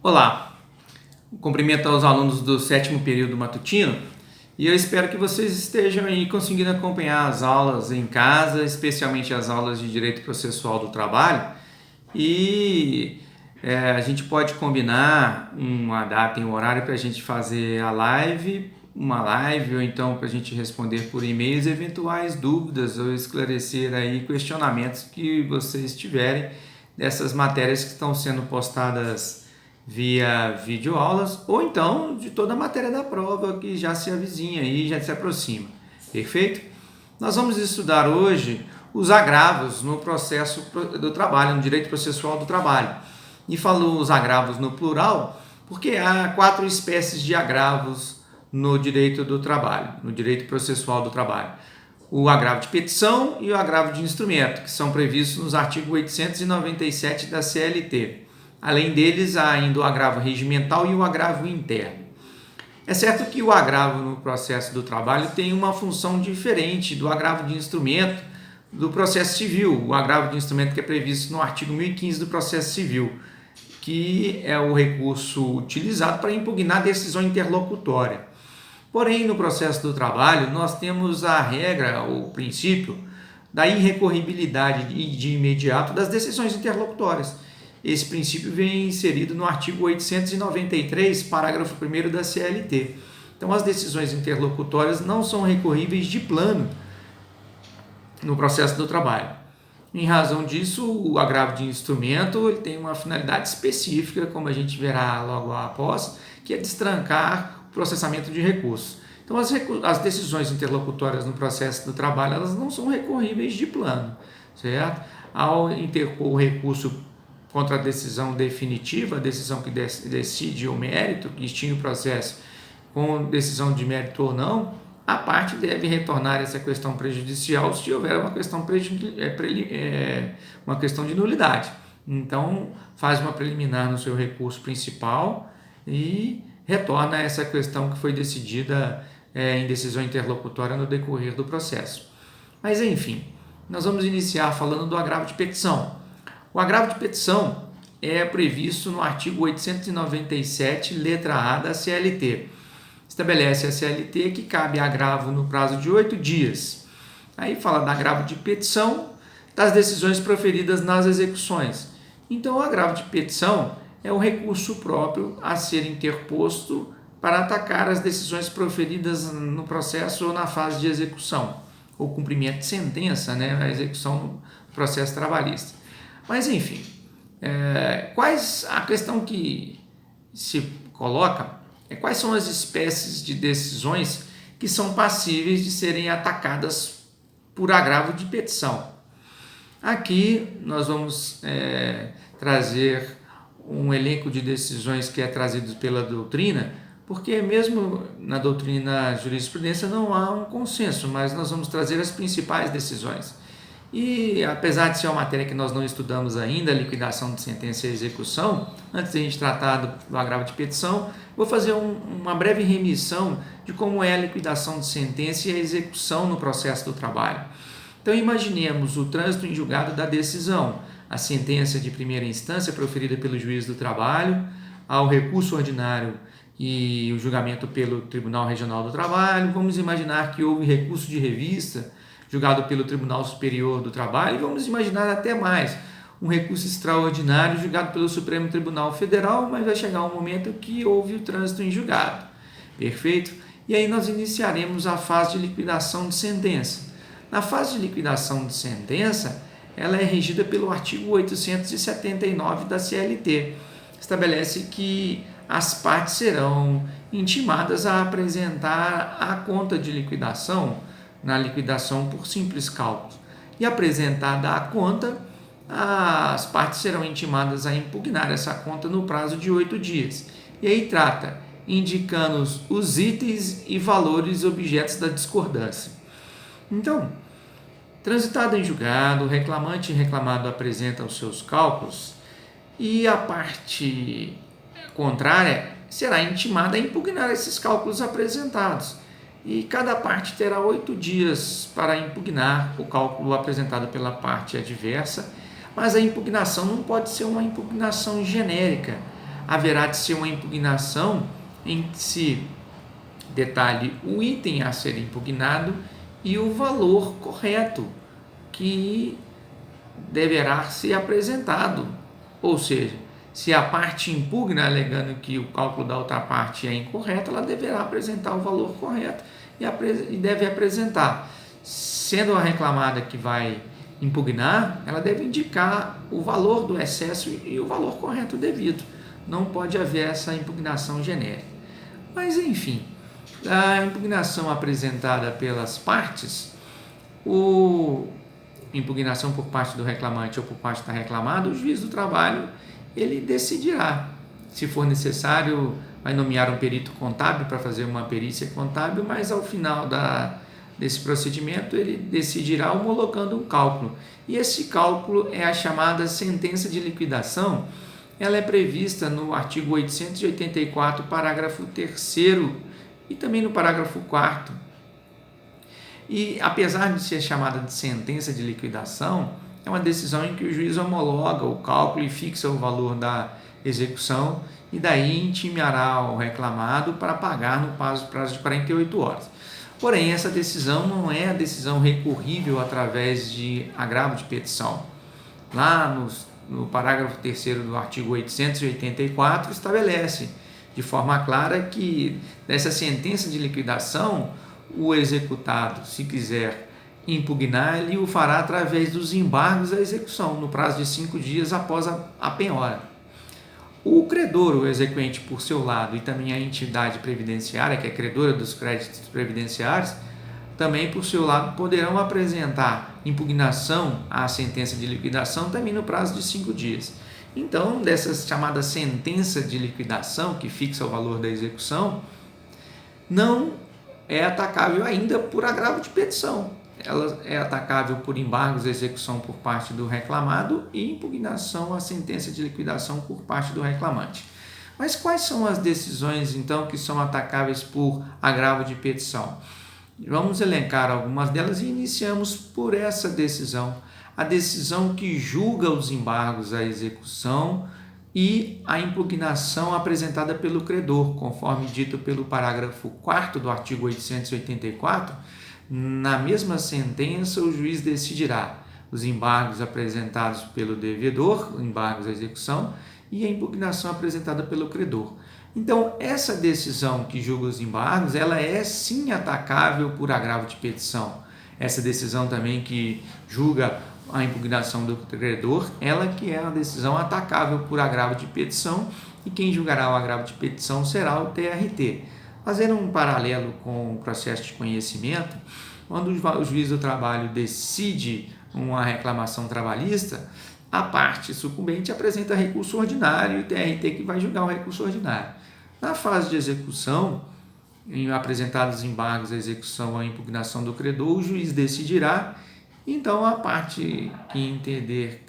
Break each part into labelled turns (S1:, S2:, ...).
S1: Olá, cumprimento aos alunos do sétimo período matutino e eu espero que vocês estejam aí conseguindo acompanhar as aulas em casa, especialmente as aulas de Direito Processual do Trabalho. E a gente pode combinar uma data e um horário para a gente fazer uma live, ou então para a gente responder por e-mails eventuais dúvidas ou esclarecer aí questionamentos que vocês tiverem dessas matérias que estão sendo postadas via videoaulas, ou então de toda a matéria da prova que já se avizinha e já se aproxima. Perfeito? Nós vamos estudar hoje os agravos no processo do trabalho, no direito processual do trabalho. E falo os agravos no plural porque há 4 espécies de agravos no direito do trabalho, no direito processual do trabalho. O agravo de petição e o agravo de instrumento, que são previstos nos artigos 897 da CLT. Além deles, há ainda o agravo regimental e o agravo interno. É certo que o agravo no processo do trabalho tem uma função diferente do agravo de instrumento do processo civil, o agravo de instrumento que é previsto no artigo 1015 do processo civil, que é o recurso utilizado para impugnar decisão interlocutória. Porém, no processo do trabalho, nós temos a regra, o princípio, da irrecorribilidade de imediato das decisões interlocutórias. Esse princípio vem inserido no artigo 893, parágrafo 1º da CLT. Então, as decisões interlocutórias não são recorríveis de plano no processo do trabalho. Em razão disso, o agravo de instrumento ele tem uma finalidade específica, como a gente verá logo após, que é destrancar o processamento de recursos. Então, as decisões interlocutórias no processo do trabalho elas não são recorríveis de plano, certo? Ao interpor o recurso contra a decisão definitiva, a decisão que decide o mérito, que extingue o processo com decisão de mérito ou não, a parte deve retornar essa questão prejudicial se houver uma questão, uma questão de nulidade. Então, faz uma preliminar no seu recurso principal e retorna essa questão que foi decidida em decisão interlocutória no decorrer do processo. Mas, enfim, nós vamos iniciar falando do agravo de petição. O agravo de petição é previsto no artigo 897, letra A da CLT. Estabelece a CLT que cabe agravo no prazo de 8 dias. Aí fala do agravo de petição das decisões proferidas nas execuções. Então, o agravo de petição é o recurso próprio a ser interposto para atacar as decisões proferidas no processo ou na fase de execução, ou cumprimento de sentença, a execução no processo trabalhista. Mas, enfim, a questão que se coloca é quais são as espécies de decisões que são passíveis de serem atacadas por agravo de petição. Aqui nós vamos trazer um elenco de decisões que é trazido pela doutrina, porque mesmo na doutrina e na jurisprudência não há um consenso, mas nós vamos trazer as principais decisões. E apesar de ser uma matéria que nós não estudamos ainda, a liquidação de sentença e execução, antes de a gente tratar do agravo de petição, vou fazer uma breve remissão de como é a liquidação de sentença e a execução no processo do trabalho. Então imaginemos o trânsito em julgado da decisão, a sentença de primeira instância proferida pelo juiz do trabalho, ao recurso ordinário e o julgamento pelo Tribunal Regional do Trabalho. Vamos imaginar que houve recurso de revista julgado pelo Tribunal Superior do Trabalho, e vamos imaginar até mais, um recurso extraordinário julgado pelo Supremo Tribunal Federal, mas vai chegar um momento que houve o trânsito em julgado. Perfeito? E aí nós iniciaremos a fase de liquidação de sentença. Na fase de liquidação de sentença, ela é regida pelo artigo 879 da CLT. Estabelece que as partes serão intimadas a apresentar a conta de liquidação na liquidação por simples cálculo. E apresentada a conta, as partes serão intimadas a impugnar essa conta no prazo de 8 dias. E aí trata, indicando os itens e valores objetos da discordância. Então, transitado em julgado, o reclamante e reclamado apresentam os seus cálculos e a parte contrária será intimada a impugnar esses cálculos apresentados. E cada parte terá 8 dias para impugnar o cálculo apresentado pela parte adversa, mas a impugnação não pode ser uma impugnação genérica. haverá de ser uma impugnação em que se detalhe o item a ser impugnado e o valor correto que deverá ser apresentado. Ou seja, se a parte impugna alegando que o cálculo da outra parte é incorreto, ela deverá apresentar o valor correto e deve apresentar. Sendo a reclamada que vai impugnar, ela deve indicar o valor do excesso e o valor correto devido. Não pode haver essa impugnação genérica. Mas, enfim, a impugnação apresentada pelas partes, impugnação por parte do reclamante ou por parte da reclamada, o juiz do trabalho ele decidirá. Se for necessário, vai nomear um perito contábil para fazer uma perícia contábil, mas ao final desse procedimento ele decidirá homologando um cálculo. E esse cálculo é a chamada sentença de liquidação. Ela é prevista no artigo 884, parágrafo 3º e também no parágrafo 4º. E apesar de ser chamada de sentença de liquidação, é uma decisão em que o juiz homologa o cálculo e fixa o valor da execução e daí intimará o reclamado para pagar no prazo de 48 horas. Porém, essa decisão não é a decisão recorrível através de agravo de petição. Lá no parágrafo 3º do artigo 884 estabelece de forma clara que nessa sentença de liquidação o executado, se quiser impugnar, ele o fará através dos embargos à execução, no prazo de 5 dias após a penhora. O credor, o exequente, por seu lado, e também a entidade previdenciária, que é credora dos créditos previdenciários, também por seu lado poderão apresentar impugnação à sentença de liquidação também no prazo de 5 dias. Então, dessa chamada sentença de liquidação, que fixa o valor da execução, não é atacável ainda por agravo de petição. Ela é atacável por embargos à execução por parte do reclamado e impugnação à sentença de liquidação por parte do reclamante. Mas quais são as decisões, então, que são atacáveis por agravo de petição? Vamos elencar algumas delas e iniciamos por essa decisão. A decisão que julga os embargos à execução e a impugnação apresentada pelo credor, conforme dito pelo parágrafo 4º do artigo 884, na mesma sentença o juiz decidirá os embargos apresentados pelo devedor, embargos à execução, e a impugnação apresentada pelo credor. Então, essa decisão que julga os embargos, ela é sim atacável por agravo de petição. Essa decisão também que julga a impugnação do credor, ela que é a decisão atacável por agravo de petição, e quem julgará o agravo de petição será o TRT. Fazendo um paralelo com o processo de conhecimento, quando o juiz do trabalho decide uma reclamação trabalhista, a parte sucumbente apresenta recurso ordinário e o TRT que vai julgar o recurso ordinário. Na fase de execução, em apresentados embargos à execução ou à impugnação do credor, o juiz decidirá. Então, a parte que entender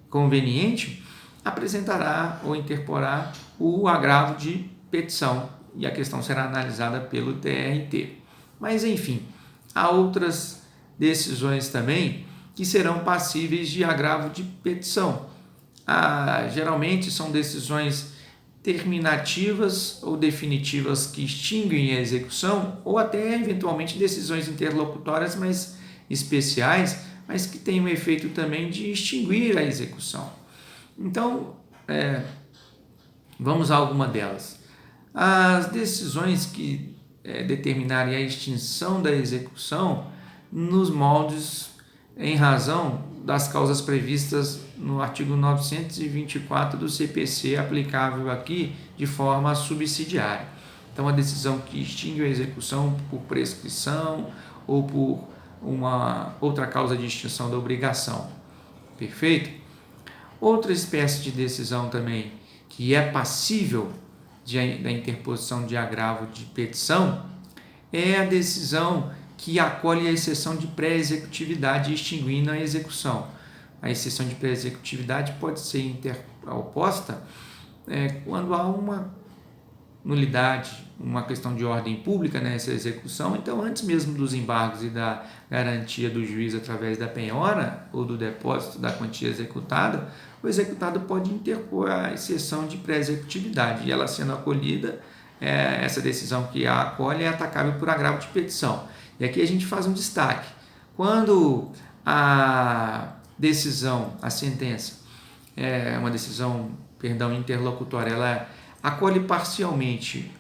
S1: conveniente apresentará ou interporá o agravo de petição e a questão será analisada pelo TRT. Mas, enfim, há outras decisões também que serão passíveis de agravo de petição. Geralmente são decisões terminativas ou definitivas que extinguem a execução ou até, eventualmente, decisões interlocutórias mais especiais, mas que têm o efeito também de extinguir a execução. Então, vamos a alguma delas. As decisões que determinarem a extinção da execução nos moldes em razão das causas previstas no artigo 924 do CPC, aplicável aqui de forma subsidiária. Então, a decisão que extingue a execução por prescrição ou por uma outra causa de extinção da obrigação. Perfeito? Outra espécie de decisão também que é passível da interposição de agravo de petição é a decisão que acolhe a exceção de pré-executividade extinguindo a execução. A exceção de pré-executividade pode ser interposta quando há uma nulidade, uma questão de ordem pública nessa execução. Então, antes mesmo dos embargos e da garantia do juiz através da penhora ou do depósito da quantia executada, o executado pode interpor a exceção de pré-executividade, e ela sendo acolhida, essa decisão que a acolhe é atacável por agravo de petição. E aqui a gente faz um destaque. Quando a decisão, a sentença, é uma decisão, interlocutória, ela acolhe parcialmente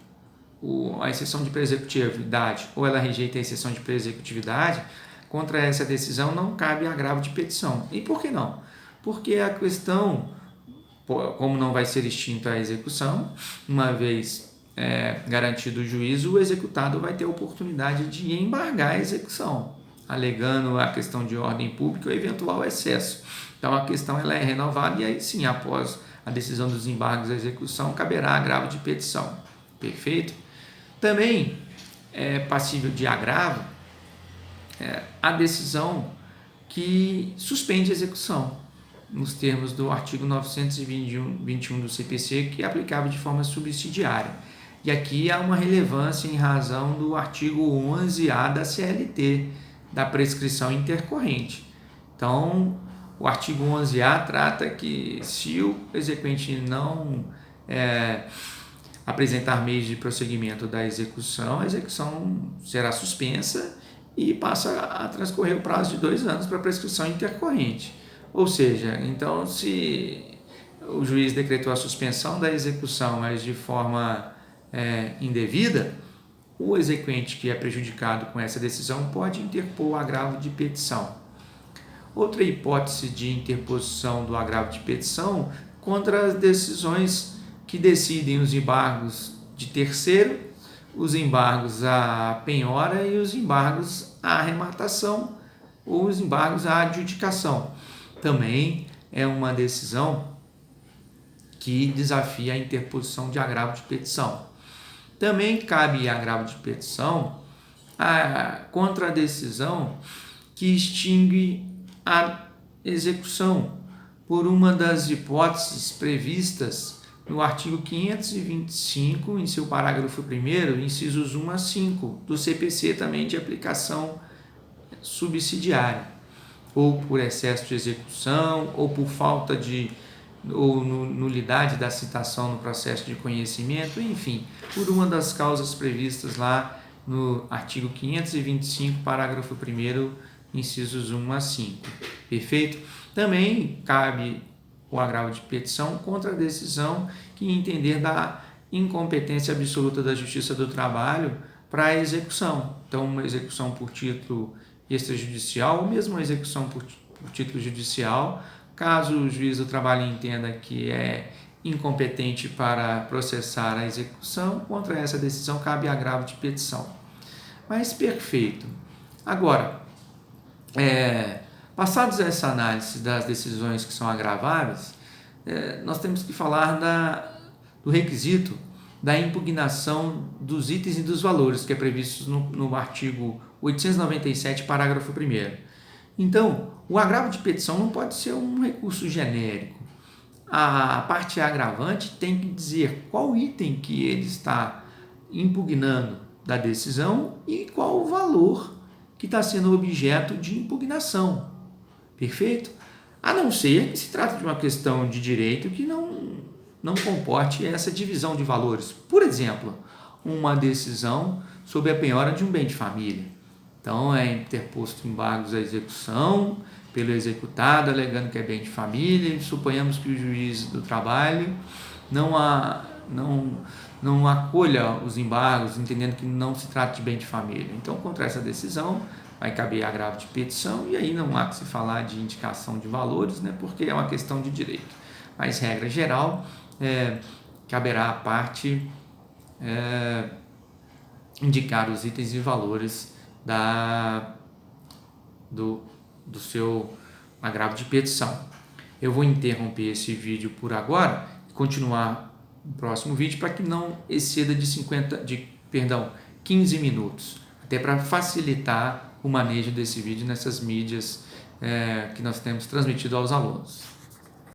S1: a exceção de pré-executividade ou ela rejeita a exceção de pré-executividade, contra essa decisão não cabe agravo de petição. E por que não? Porque a questão, como não vai ser extinta a execução, uma vez garantido o juízo, o executado vai ter a oportunidade de embargar a execução, alegando a questão de ordem pública ou eventual excesso. Então a questão ela é renovada e aí sim, após a decisão dos embargos da execução, caberá agravo de petição. Perfeito? Também é passível de agravo a decisão que suspende a execução, nos termos do artigo 921 do CPC, que é aplicável de forma subsidiária. E aqui há uma relevância em razão do artigo 11A da CLT, da prescrição intercorrente. Então, o artigo 11A trata que se o exequente não apresentar meios de prosseguimento da execução, a execução será suspensa e passa a transcorrer o prazo de 2 anos para prescrição intercorrente. Ou seja, então se o juiz decretou a suspensão da execução, mas de forma indevida, o exequente que é prejudicado com essa decisão pode interpor o agravo de petição. Outra hipótese de interposição do agravo de petição contra as decisões que decidem os embargos de terceiro, os embargos à penhora e os embargos à arrematação ou os embargos à adjudicação. Também é uma decisão que desafia a interposição de agravo de petição. Também cabe agravo de petição contra a decisão que extingue a execução por uma das hipóteses previstas no artigo 525, em seu parágrafo 1º, incisos 1 a 5, do CPC, também de aplicação subsidiária, ou por excesso de execução, ou por falta de ou nulidade da citação no processo de conhecimento, enfim, por uma das causas previstas lá no artigo 525, parágrafo 1º, incisos 1 a 5. Perfeito? Também cabe o agravo de petição contra a decisão que entender da incompetência absoluta da Justiça do Trabalho para a execução. Então, uma execução por título extrajudicial ou mesmo uma execução por título judicial, caso o juiz do trabalho entenda que é incompetente para processar a execução, contra essa decisão cabe agravo de petição. Mas perfeito. Agora, passados essa análise das decisões que são agraváveis, nós temos que falar do requisito da impugnação dos itens e dos valores, que é previsto no artigo 897, parágrafo 1º. Então, o agravo de petição não pode ser um recurso genérico. A parte agravante tem que dizer qual item que ele está impugnando da decisão e qual o valor que está sendo objeto de impugnação. Perfeito? A não ser que se trate de uma questão de direito que não comporte essa divisão de valores. Por exemplo, uma decisão sobre a penhora de um bem de família. Então, é interposto embargos à execução pelo executado, alegando que é bem de família, e suponhamos que o juiz do trabalho não acolha os embargos, entendendo que não se trata de bem de família. Então, contra essa decisão, vai caber agravo de petição, e aí não há que se falar de indicação de valores, porque é uma questão de direito. Mas, regra geral, caberá à parte indicar os itens e valores do seu agravo de petição. Eu vou interromper esse vídeo por agora e continuar no próximo vídeo para que não exceda de 15 minutos, até para facilitar o manejo desse vídeo nessas mídias que nós temos transmitido aos alunos.